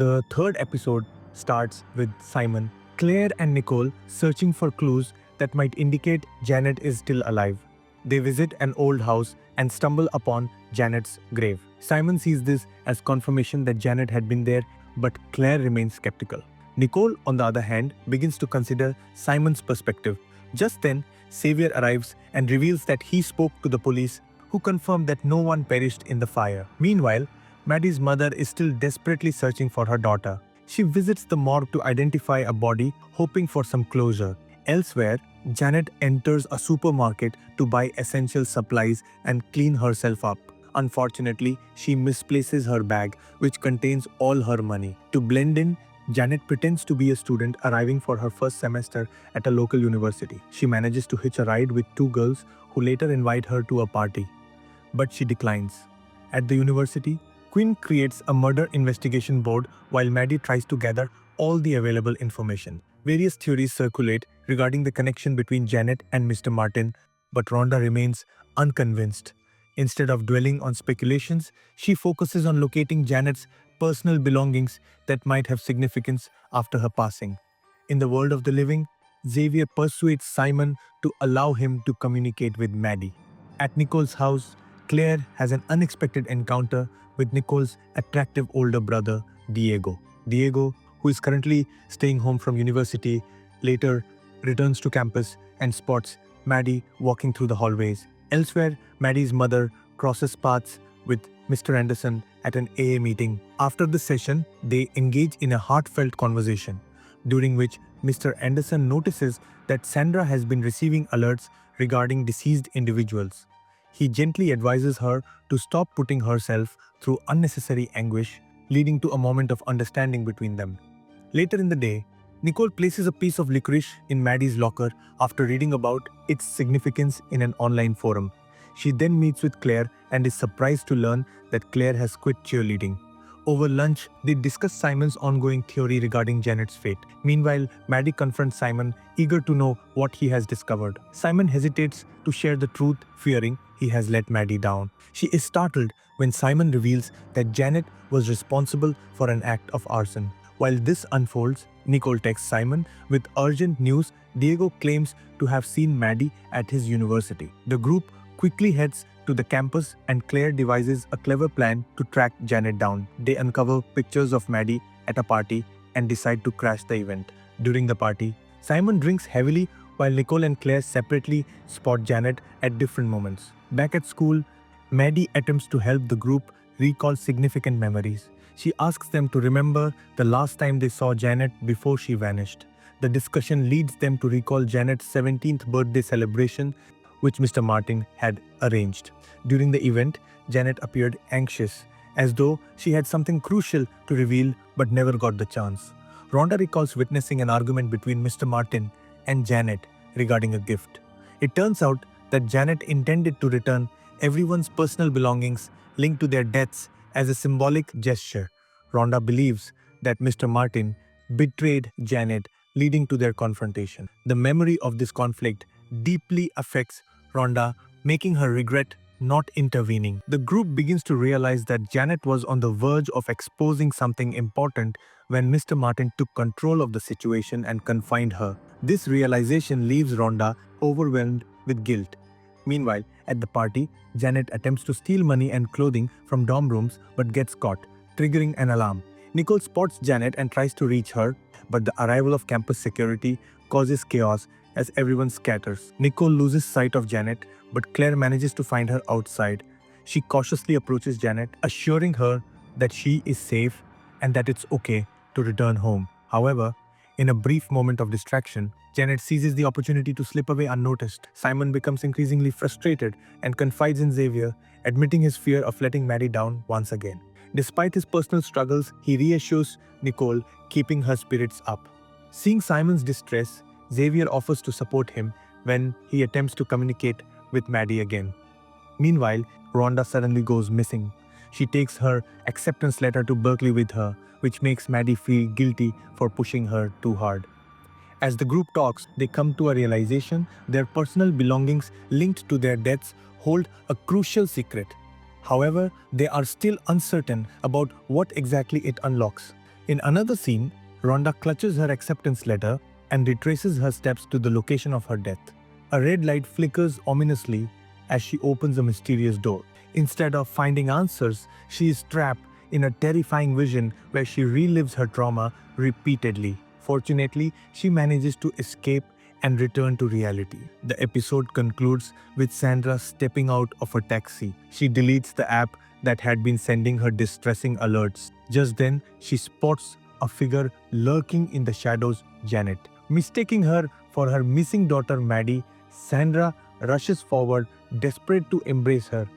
The third episode starts with Simon, Claire, and Nicole searching for clues that might indicate Janet is still alive. They visit an old house and stumble upon Janet's grave. Simon sees this as confirmation that Janet had been there, but Claire remains skeptical. Nicole, on the other hand, begins to consider Simon's perspective. Just then, Xavier arrives and reveals that he spoke to the police, who confirmed that no one perished in the fire. Meanwhile, Maddie's mother is still desperately searching for her daughter. She visits the morgue to identify a body, hoping for some closure. Elsewhere, Janet enters a supermarket to buy essential supplies and clean herself up. Unfortunately, she misplaces her bag, which contains all her money. To blend in, Janet pretends to be a student arriving for her first semester at a local university. She manages to hitch a ride with two girls who later invite her to a party, but she declines. At the university, Quinn creates a murder investigation board while Maddie tries to gather all the available information. Various theories circulate regarding the connection between Janet and Mr. Martin, but Rhonda remains unconvinced. Instead of dwelling on speculations, she focuses on locating Janet's personal belongings that might have significance after her passing. In the world of the living, Xavier persuades Simon to allow him to communicate with Maddie. At Nicole's house, Claire has an unexpected encounter with Nicole's attractive older brother, Diego. Diego, who is currently staying home from university, later returns to campus and spots Maddie walking through the hallways. Elsewhere, Maddie's mother crosses paths with Mr. Anderson at an AA meeting. After the session, they engage in a heartfelt conversation, during which Mr. Anderson notices that Sandra has been receiving alerts regarding deceased individuals. He gently advises her to stop putting herself through unnecessary anguish, leading to a moment of understanding between them. Later in the day, Nicole places a piece of licorice in Maddie's locker after reading about its significance in an online forum. She then meets with Claire and is surprised to learn that Claire has quit cheerleading. Over lunch, they discuss Simon's ongoing theory regarding Janet's fate. Meanwhile, Maddie confronts Simon, eager to know what he has discovered. Simon hesitates to share the truth, fearing he has let Maddie down. She is startled when Simon reveals that Janet was responsible for an act of arson. While this unfolds, Nicole texts Simon with urgent news. Diego claims to have seen Maddie at his university. The group quickly heads to the campus and Claire devises a clever plan to track Janet down. They uncover pictures of Maddie at a party and decide to crash the event. During the party, Simon drinks heavily while Nicole and Claire separately spot Janet at different moments. Back at school, Maddie attempts to help the group recall significant memories. She asks them to remember the last time they saw Janet before she vanished. The discussion leads them to recall Janet's 17th birthday celebration, which Mr. Martin had arranged. During the event, Janet appeared anxious, as though she had something crucial to reveal but never got the chance. Rhonda recalls witnessing an argument between Mr. Martin and Janet regarding a gift. It turns out that Janet intended to return everyone's personal belongings linked to their deaths as a symbolic gesture. Rhonda believes that Mr. Martin betrayed Janet, leading to their confrontation. The memory of this conflict deeply affects Rhonda, making her regret not intervening. The group begins to realize that Janet was on the verge of exposing something important when Mr. Martin took control of the situation and confined her. This realization leaves Rhonda overwhelmed with guilt. Meanwhile, at the party, Janet attempts to steal money and clothing from dorm rooms but gets caught, triggering an alarm. Nicole spots Janet and tries to reach her, but the arrival of campus security causes chaos as everyone scatters. Nicole loses sight of Janet, but Claire manages to find her outside. She cautiously approaches Janet, assuring her that she is safe and that it's okay to return home. However, in a brief moment of distraction, Janet seizes the opportunity to slip away unnoticed. Simon becomes increasingly frustrated and confides in Xavier, admitting his fear of letting Maddie down once again. Despite his personal struggles, he reassures Nicole, keeping her spirits up. Seeing Simon's distress, Xavier offers to support him when he attempts to communicate with Maddie again. Meanwhile, Rhonda suddenly goes missing. She takes her acceptance letter to Berkeley with her, which makes Maddie feel guilty for pushing her too hard. As the group talks, they come to a realization their personal belongings linked to their deaths hold a crucial secret. However, they are still uncertain about what exactly it unlocks. In another scene, Rhonda clutches her acceptance letter and retraces her steps to the location of her death. A red light flickers ominously as she opens a mysterious door. Instead of finding answers, she is trapped in a terrifying vision where she relives her trauma repeatedly. Fortunately, she manages to escape and return to reality. The episode concludes with Sandra stepping out of a taxi. She deletes the app that had been sending her distressing alerts. Just then, she spots a figure lurking in the shadows, Janet. Mistaking her for her missing daughter Maddie, Sandra rushes forward, desperate to embrace her.